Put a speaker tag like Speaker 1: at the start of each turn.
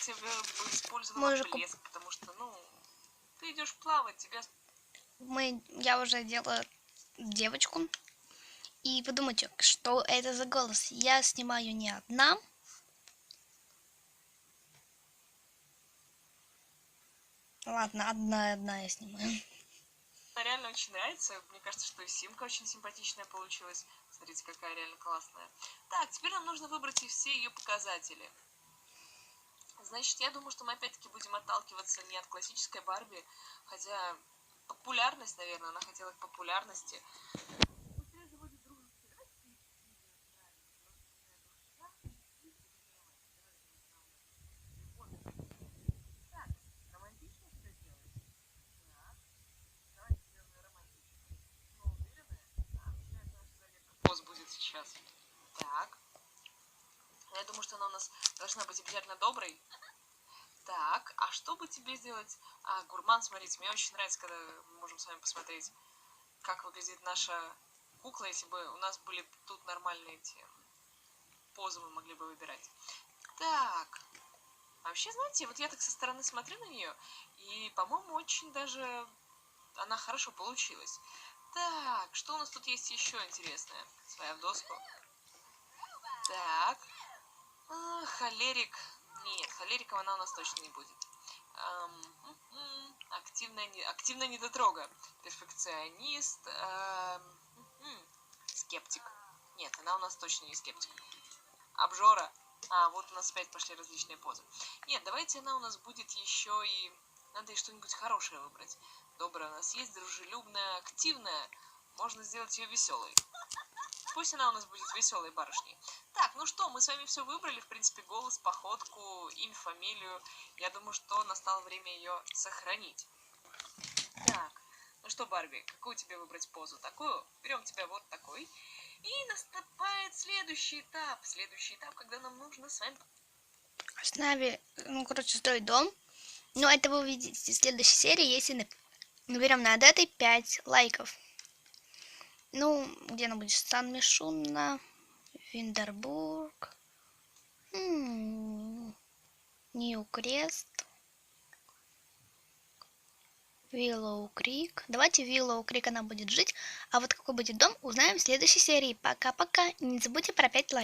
Speaker 1: тебе бы использовала
Speaker 2: Мы уже
Speaker 1: блеск, потому что, ну, ты идешь плавать, тебя...
Speaker 2: Я уже делаю девочку. И подумайте, что это за голос. Я снимаю не одна. Ладно, одна я снимаю.
Speaker 1: Она реально очень нравится. Мне кажется, что и Симка очень симпатичная получилась. Смотрите, какая реально классная. Так, теперь нам нужно выбрать и все ее показатели. Значит, я думаю, что мы опять-таки будем отталкиваться не от классической Барби, хотя популярность, наверное, она хотела к популярности. Поз будет сейчас. Так. Я думаю, что она у нас должна быть обязательно доброй. Так, а что бы тебе сделать? Гурман, смотрите, мне очень нравится, когда мы можем с вами посмотреть, как выглядит наша кукла, если бы у нас были тут нормальные эти позы, мы могли бы выбирать. Так, вообще, знаете, вот я так со стороны смотрю на нее, и, по-моему, очень даже она хорошо получилась. Так, что у нас тут есть еще интересное? Своя в доску. Так. Холерик. Нет, холериком она у нас точно не будет. Активная недотрога. Перфекционист. Скептик. Нет, она у нас точно не скептик. Обжора. Вот у нас опять пошли различные позы. Нет, давайте она у нас будет еще и... Надо и что-нибудь хорошее выбрать. Добрая у нас есть, дружелюбная, активная. Можно сделать ее веселой. Пусть она у нас будет веселой барышней. Так, ну что, мы с вами все выбрали. В принципе, голос, походку, имя, фамилию. Я думаю, что настало время ее сохранить. Так, ну что, Барби, какую тебе выбрать позу? Такую? Берем тебя вот такой. И наступает следующий этап. Следующий этап, когда нам нужно с вами...
Speaker 2: С нами, строить дом. Но это вы увидите в следующей серии, если наберем над этой 5 лайков. Ну, где она будет? Сан-Мишунна, Виндербург, Нью-Крест, Виллоу-Крик. Давайте Виллоу-Крик она будет жить. А вот какой будет дом, узнаем в следующей серии. Пока-пока. Не забудьте про 5 лайков.